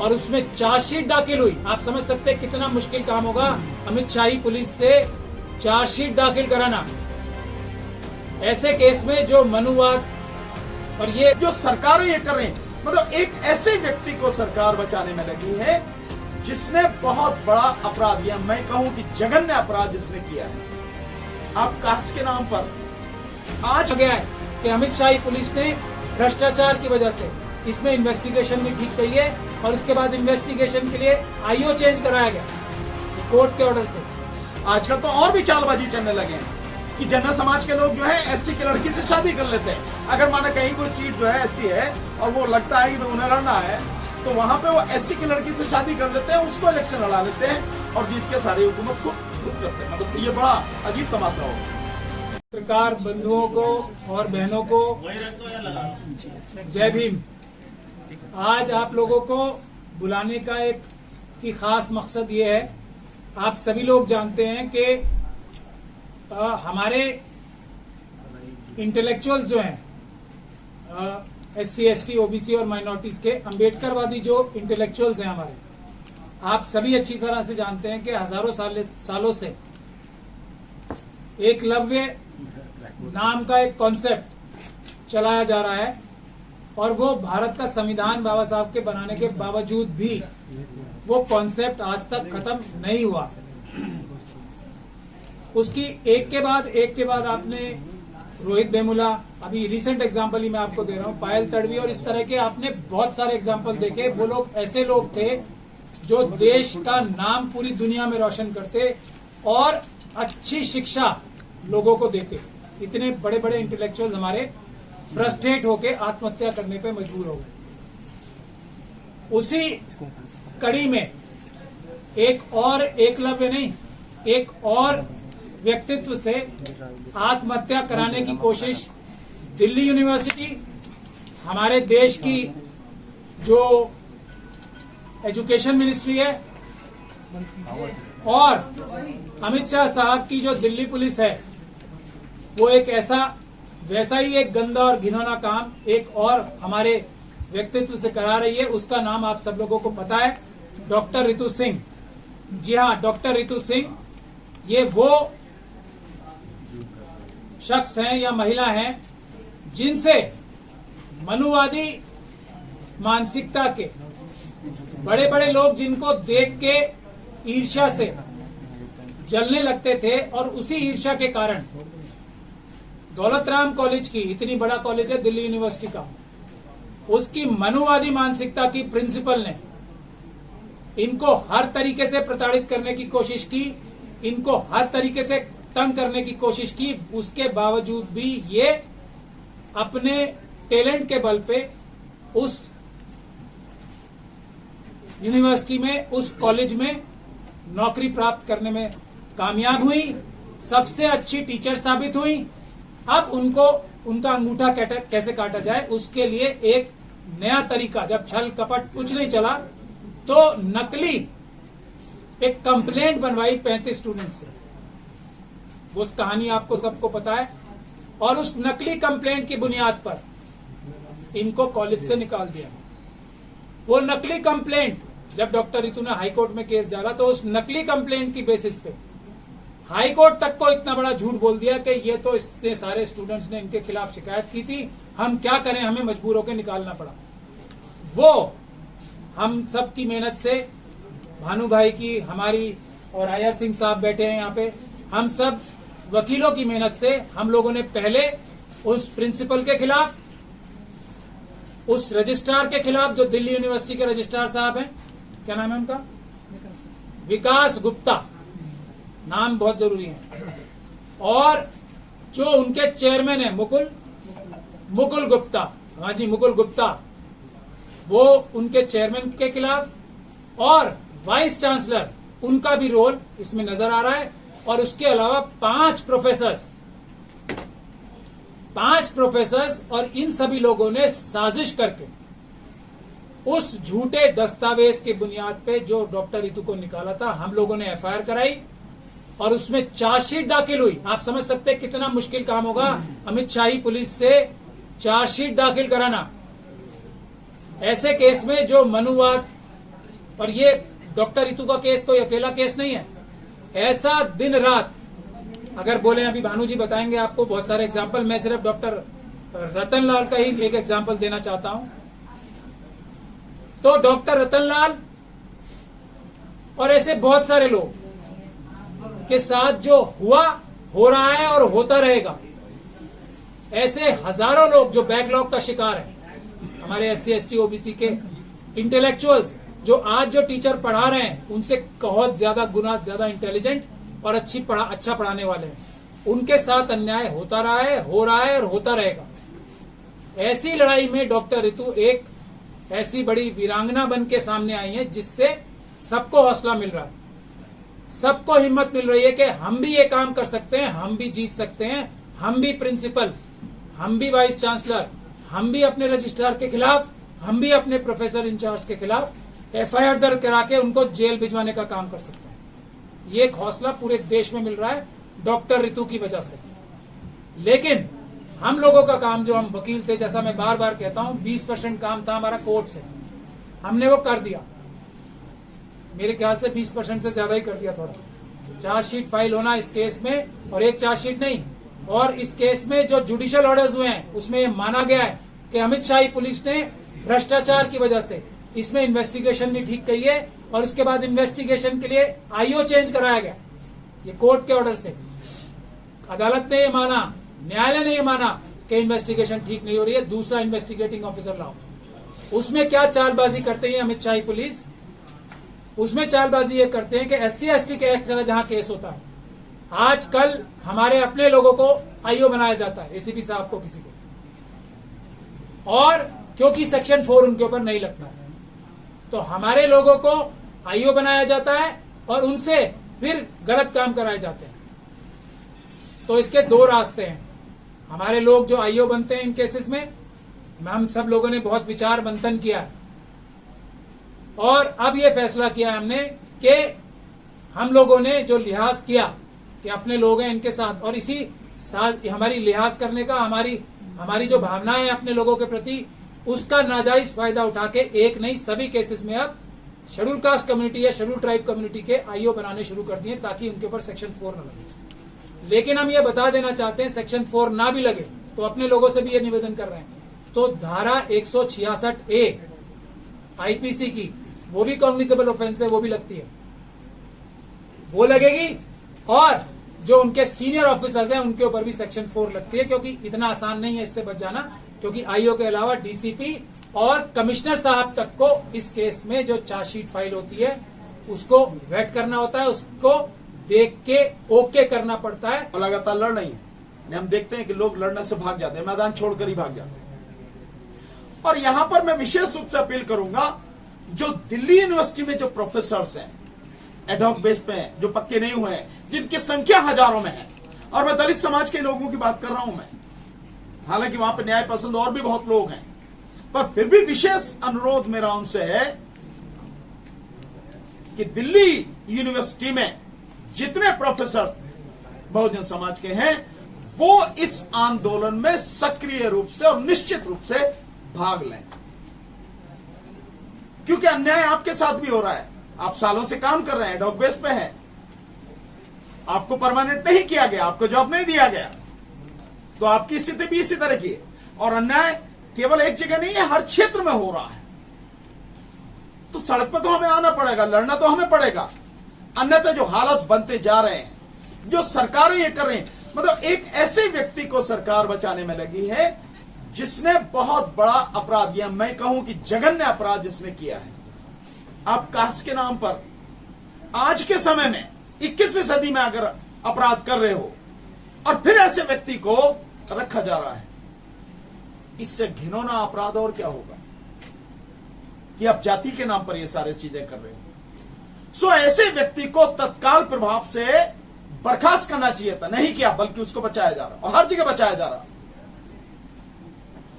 और उसमें चार्जशीट दाखिल हुई। आप समझ सकते हैं कितना मुश्किल काम होगा अमित शाही पुलिस से चार्जशीट दाखिल कराना ऐसे केस में जो मनुवाद और ये जो सरकारें ये कर रही हैं, मतलब एक ऐसे व्यक्ति को सरकार बचाने में लगी है जिसने बहुत बड़ा अपराध, या मैं कहूं कि जघन्य अपराध जिसने किया है। आप कास्ट के नाम पर आज गया है कि अमित शाही पुलिस ने भ्रष्टाचार की वजह से इसमें इन्वेस्टिगेशन भी ठीक कही है और उसके बाद इन्वेस्टिगेशन के लिए आईओ चेंज कराया गया कोर्ट के ऑर्डर से। आजकल तो और भी चालबाजी चलने लगे हैं कि जनरल समाज के लोग जो है एससी की लड़की से शादी कर लेते हैं। अगर माने कहीं कोई सीट जो है एससी है और वो लगता है कि उन्हें लड़ना है तो वहां पे वो एससी की लड़की से शादी कर लेते हैं, उसको इलेक्शन लड़ा लेते हैं और जीत के सारी हुकूमत को खुद करते हैं। मतलब ये बड़ा अजीब तमाशा होगा। पत्रकार बंधुओं को और बहनों को जय भीम। आज आप लोगों को बुलाने का एक की खास मकसद ये है, आप सभी लोग जानते हैं कि हमारे इंटेलेक्चुअल्स जो हैं एससी एसटी ओबीसी और माइनॉरिटीज के अम्बेडकरवादी जो इंटेलेक्चुअल्स हैं हमारे, आप सभी अच्छी तरह से जानते हैं कि हजारों सालों से एकलव्य नाम का एक कॉन्सेप्ट चलाया जा रहा है और वो भारत का संविधान बाबा साहब के बनाने के बावजूद भी वो कॉन्सेप्ट आज तक खत्म नहीं हुआ। उसकी एक के बाद आपने रोहित वेमुला, अभी रिसेंट एग्जांपल ही मैं आपको दे रहा हूं, पायल तड़वी और इस तरह के आपने बहुत सारे एग्जांपल देखे। वो लोग ऐसे लोग थे जो देश का नाम पूरी दुनिया में रोशन करते और अच्छी शिक्षा लोगों को देते। इतने बड़े बड़े इंटेलेक्चुअल्स हमारे फ्रस्ट्रेट होके आत्महत्या करने पे मजबूर हो गए। उसी कड़ी में एक और एकलव्य नहीं, एक और व्यक्तित्व से आत्महत्या कराने की कोशिश दिल्ली यूनिवर्सिटी, हमारे देश की जो एजुकेशन मिनिस्ट्री है और अमित शाह साहब की जो दिल्ली पुलिस है, वो एक वैसा ही एक गंदा और घिनौना काम एक और हमारे व्यक्तित्व से करा रही है। उसका नाम आप सब लोगों को पता है, डॉक्टर रितु सिंह। जी हाँ, डॉक्टर रितु सिंह ये वो शख्स हैं या महिला हैं जिनसे मनुवादी मानसिकता के बड़े बड़े लोग, जिनको देख के ईर्ष्या से जलने लगते थे और उसी ईर्ष्या के कारण दौलत राम कॉलेज की, इतनी बड़ा कॉलेज है दिल्ली यूनिवर्सिटी का, उसकी मनुवादी मानसिकता की प्रिंसिपल ने इनको हर तरीके से प्रताड़ित करने की कोशिश की, इनको हर तरीके से तंग करने की कोशिश की। उसके बावजूद भी ये अपने टैलेंट के बल पे उस यूनिवर्सिटी में, उस कॉलेज में नौकरी प्राप्त करने में कामयाब हुई, सबसे अच्छी टीचर साबित हुई। अब उनको उनका अंगूठा कैसे काटा जाए उसके लिए एक नया तरीका, जब छल कपट कुछ नहीं चला तो नकली एक कंप्लेंट बनवाई 35 स्टूडेंट से। उस कहानी आपको सबको पता है और उस नकली कंप्लेंट की बुनियाद पर इनको कॉलेज से निकाल दिया। वो नकली कंप्लेंट, जब डॉक्टर रितु ने हाईकोर्ट में केस डाला तो उस नकली कंप्लेंट की बेसिस पे हाईकोर्ट तक को इतना बड़ा झूठ बोल दिया कि ये तो इतने सारे स्टूडेंट्स ने इनके खिलाफ शिकायत की थी, हम क्या करें, हमें मजबूर होकर निकालना पड़ा। वो हम सब की मेहनत से, भानु भाई की, हमारी और आयर सिंह साहब बैठे हैं यहाँ पे, हम सब वकीलों की मेहनत से हम लोगों ने पहले उस प्रिंसिपल के खिलाफ, उस रजिस्ट्रार के खिलाफ जो दिल्ली यूनिवर्सिटी के रजिस्ट्रार साहब हैं, क्या नाम है उनका, विकास गुप्ता, नाम बहुत जरूरी है, और जो उनके चेयरमैन है मुकुल गुप्ता, हाँ जी मुकुल गुप्ता, वो उनके चेयरमैन के खिलाफ और वाइस चांसलर, उनका भी रोल इसमें नजर आ रहा है। और उसके अलावा 5 प्रोफेसर्स और इन सभी लोगों ने साजिश करके उस झूठे दस्तावेज की बुनियाद पे जो डॉक्टर रितु को निकाला था, हम लोगों ने एफआईआर कराई और उसमें चार्जशीट दाखिल हुई। आप समझ सकते हैं कितना मुश्किल काम होगा अमित शाही पुलिस से चार्जशीट दाखिल कराना ऐसे केस में जो मनुवाद और ये डॉक्टर रितु का केस कोई अकेला केस नहीं है। ऐसा दिन रात अगर बोले, अभी भानु जी बताएंगे आपको बहुत सारे एग्जाम्पल, मैं सिर्फ डॉक्टर रतनलाल का ही एक एग्जाम्पल देना चाहता हूं। तो डॉक्टर रतनलाल और ऐसे बहुत सारे लोग के साथ जो हुआ, हो रहा है और होता रहेगा, ऐसे हजारों लोग जो बैकलॉग का शिकार है, हमारे SC ST OBC के इंटेलेक्चुअल्स जो आज जो टीचर पढ़ा रहे हैं उनसे बहुत ज्यादा गुना ज्यादा इंटेलिजेंट और अच्छा पढ़ाने वाले हैं, उनके साथ अन्याय होता रहा है, हो रहा है और होता रहेगा। ऐसी लड़ाई में डॉक्टर रितु एक ऐसी बड़ी वीरांगना बन के सामने आई है जिससे सबको हौसला मिल रहा है, सबको हिम्मत मिल रही है कि हम भी ये काम कर सकते हैं, हम भी जीत सकते हैं, हम भी प्रिंसिपल, हम भी वाइस चांसलर, हम भी अपने रजिस्ट्रार के खिलाफ, हम भी अपने प्रोफेसर इंचार्ज के खिलाफ FIR दर्ज करा के उनको जेल भिजवाने का काम कर सकते हैं। ये एक हौसला पूरे देश में मिल रहा है डॉक्टर रितु की वजह से। लेकिन हम लोगों का काम, जो हम वकील थे, जैसा मैं बार बार कहता हूं, 20% काम था हमारा कोर्ट से, हमने वो कर दिया। मेरे ख्याल से 20% से ज्यादा ही कर दिया थोड़ा। चार्जशीट फाइल होना इस केस में, और एक चार्जशीट नहीं, और इस केस में जो जुडिशियल ऑर्डर्स हुए हैं उसमें ये माना गया है कि अमित शाही पुलिस ने भ्रष्टाचार की वजह से इसमें इन्वेस्टिगेशन नहीं ठीक कही है, और उसके बाद इन्वेस्टिगेशन के लिए IO चेंज कराया गया। ये कोर्ट के ऑर्डर से अदालत ने ये माना, न्यायालय ने ये माना कि इन्वेस्टिगेशन ठीक नहीं हो रही है, दूसरा इन्वेस्टिगेटिंग ऑफिसर लाओ। उसमें क्या चालबाजी करते हैं अमित शाही पुलिस, उसमें चालबाजी ये करते हैं कि SC ST के एक्ट का जहां केस होता है, आजकल हमारे अपने लोगों को IO बनाया जाता है, ACP साहब को, किसी को, और क्योंकि सेक्शन 4 उनके ऊपर नहीं लगता है तो हमारे लोगों को IO बनाया जाता है और उनसे फिर गलत काम कराए जाते हैं। तो इसके दो रास्ते हैं। हमारे लोग जो IO बनते हैं इन केसेस में, हम सब लोगों ने बहुत विचार मंथन किया है और अब ये फैसला किया हमने कि हम लोगों ने जो लिहाज किया कि अपने लोग हैं इनके साथ, और इसी साथ हमारी लिहाज करने का, हमारी जो भावनाएं है अपने लोगों के प्रति, उसका नाजायज फायदा उठा के एक नहीं सभी केसेस में अब शेड्यूल कास्ट कम्युनिटी या शेड्यूल ट्राइब कम्युनिटी के IO बनाने शुरू कर दिए ताकि उनके ऊपर सेक्शन 4 न लगे। लेकिन हम ये बता देना चाहते हैं, सेक्शन 4 ना भी लगे तो अपने लोगों से भी ये निवेदन कर रहे हैं, तो धारा 166A IPC की, वो भी कॉग्निजेबल ऑफेंस है, वो भी लगती है, वो लगेगी, और जो उनके सीनियर ऑफिसर्स हैं उनके ऊपर भी सेक्शन 4 लगती है, क्योंकि इतना आसान नहीं है इससे बच जाना, क्योंकि IO के अलावा DCP और कमिश्नर साहब तक को इस केस में जो चार्जशीट फाइल होती है उसको वेट करना होता है, उसको देख के ओके करना पड़ता है। लगातार लड़ रही है, हम देखते हैं कि लोग लड़ने से भाग जाते हैं, मैदान छोड़कर ही भाग जाते हैं। और यहां पर मैं विशेष रूप से अपील करूंगा, जो दिल्ली यूनिवर्सिटी में जो प्रोफेसर्स हैं, एडहॉक बेस पे हैं, जो पक्के नहीं हुए हैं, जिनकी संख्या हजारों में है, और मैं दलित समाज के लोगों की बात कर रहा हूं मैं, हालांकि वहां पे न्याय पसंद और भी बहुत लोग हैं, पर फिर भी विशेष अनुरोध मेरा उनसे है कि दिल्ली यूनिवर्सिटी में जितने प्रोफेसर बहुजन समाज के हैं वो इस आंदोलन में सक्रिय रूप से और निश्चित रूप से भाग लें, क्योंकि अन्याय आपके साथ भी हो रहा है। आप सालों से काम कर रहे हैं, एडहॉक बेस पे हैं, आपको परमानेंट नहीं किया गया, आपको जॉब नहीं दिया गया, तो आपकी स्थिति भी इसी तरह की है। और अन्याय केवल एक जगह नहीं है, हर क्षेत्र में हो रहा है। तो सड़क पर तो हमें आना पड़ेगा, लड़ना तो हमें पड़ेगा, अन्यथा जो हालत बनते जा रहे हैं, जो सरकारें ये कर रही हैं, मतलब एक ऐसे व्यक्ति को सरकार बचाने में लगी है जिसने बहुत बड़ा अपराध, या मैं कहूं कि जघन्य अपराध जिसने किया है। आप कास्ट के नाम पर आज के समय में 21वीं सदी में अगर अपराध कर रहे हो और फिर ऐसे व्यक्ति को रखा जा रहा है, इससे घिनौना अपराध और क्या होगा कि आप जाति के नाम पर ये सारी चीजें कर रहे हो। सो ऐसे व्यक्ति को तत्काल प्रभाव से बर्खास्त करना चाहिए था, नहीं किया, बल्कि उसको बचाया जा रहा, और हर जगह बचाया जा रहा।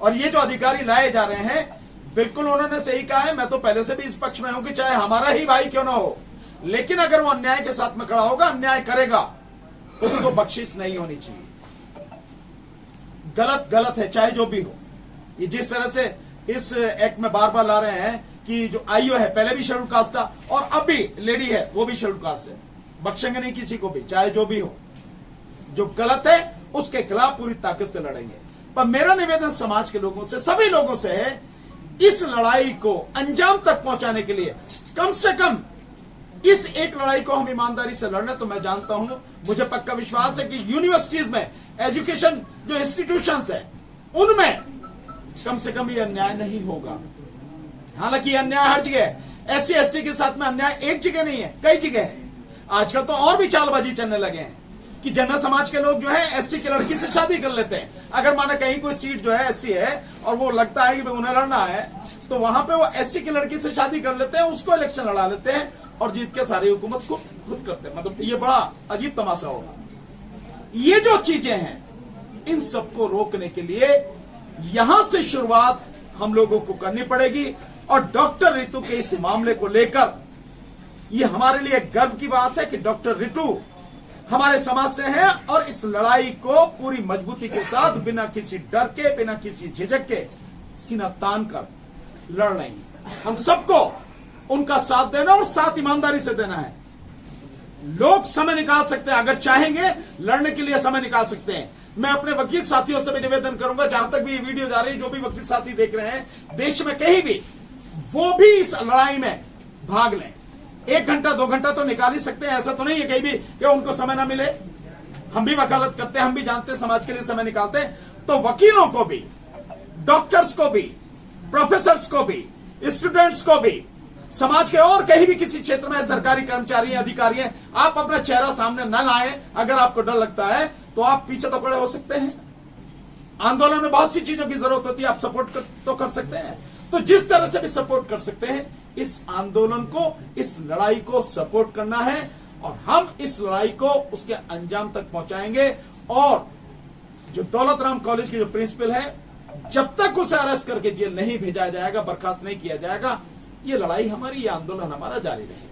और ये जो अधिकारी लाए जा रहे हैं, बिल्कुल उन्होंने सही कहा है, मैं तो पहले से भी इस पक्ष में हूं कि चाहे हमारा ही भाई क्यों ना हो, लेकिन अगर वो अन्याय के साथ में खड़ा होगा, अन्याय करेगा, उसको बख्शिश नहीं होनी चाहिए। गलत गलत है, चाहे जो भी हो। ये जिस तरह से इस एक्ट में बार बार ला रहे हैं कि जो आईओ है पहले भी शेड्यूल कास्ट था और अब भी लेडी है वो भी शेड्यूल कास्ट है, बख्शेंगे नहीं किसी को भी, चाहे जो भी हो। जो गलत है उसके खिलाफ पूरी ताकत से लड़ेंगे। पर मेरा निवेदन समाज के लोगों से, सभी लोगों से है, इस लड़ाई को अंजाम तक पहुंचाने के लिए कम से कम इस एक लड़ाई को हम ईमानदारी से लड़ने। तो मैं जानता हूं, मुझे पक्का विश्वास है कि यूनिवर्सिटीज में, एजुकेशन जो इंस्टीट्यूशंस है उनमें कम से कम ये अन्याय नहीं होगा। हालांकि अन्याय हर जगह है, SC ST के साथ में अन्याय एक जगह नहीं है, कई जगह है। आजकल तो और भी चालबाजी चलने लगे हैं कि जनरल समाज के लोग जो है SC की लड़की से शादी कर लेते हैं। अगर माना कहीं कोई सीट जो है SC है और वो लगता है कि उन्हें लड़ना है, तो वहां पे वो SC की लड़की से शादी कर लेते हैं, उसको इलेक्शन लड़ा लेते हैं और जीत के सारी हुकूमत को खुद करते हैं। मतलब ये बड़ा अजीब तमाशा होगा। ये जो चीजें हैं, इन सबको रोकने के लिए यहां से शुरुआत हम लोगों को करनी पड़ेगी। और डॉक्टर रितु के इस मामले को लेकर ये हमारे लिए गर्व की बात है कि डॉक्टर रितु हमारे समाज से हैं और इस लड़ाई को पूरी मजबूती के साथ, बिना किसी डर के, बिना किसी झिझक के सीना तान कर लड़ रही हैं। हम सबको उनका साथ देना और साथ ईमानदारी से देना है। लोग समय निकाल सकते हैं, अगर चाहेंगे लड़ने के लिए समय निकाल सकते हैं। मैं अपने वकील साथियों से भी निवेदन करूंगा, जहां तक भी ये वीडियो जा रही है, जो भी वकील साथी देख रहे हैं देश में कहीं भी, वो भी इस लड़ाई में भाग लें। 1 घंटा 2 घंटा तो निकाल ही सकते हैं, ऐसा तो नहीं है कहीं भी कि उनको समय ना मिले। हम भी वकालत करते हैं, हम भी जानते हैं, समाज के लिए समय निकालते हैं। तो वकीलों को भी, डॉक्टर्स को भी, प्रोफेसर्स को भी, स्टूडेंट्स को भी, समाज के और कहीं भी किसी क्षेत्र में सरकारी कर्मचारी हैं, अधिकारी हैं, आप अपना चेहरा सामने न लाएं। अगर आपको डर लगता है तो आप पीछे तो खड़े हो सकते हैं। आंदोलन में बहुत सी चीजों की जरूरत होती है, आप सपोर्ट तो कर सकते हैं। तो जिस तरह से भी सपोर्ट कर सकते हैं, इस आंदोलन को, इस लड़ाई को सपोर्ट करना है और हम इस लड़ाई को उसके अंजाम तक पहुंचाएंगे। और जो दौलत राम कॉलेज के जो प्रिंसिपल है, जब तक उसे अरेस्ट करके जेल नहीं भेजा जाएगा, बर्खास्त नहीं किया जाएगा, ये लड़ाई हमारी, ये आंदोलन हमारा जारी रहेगा।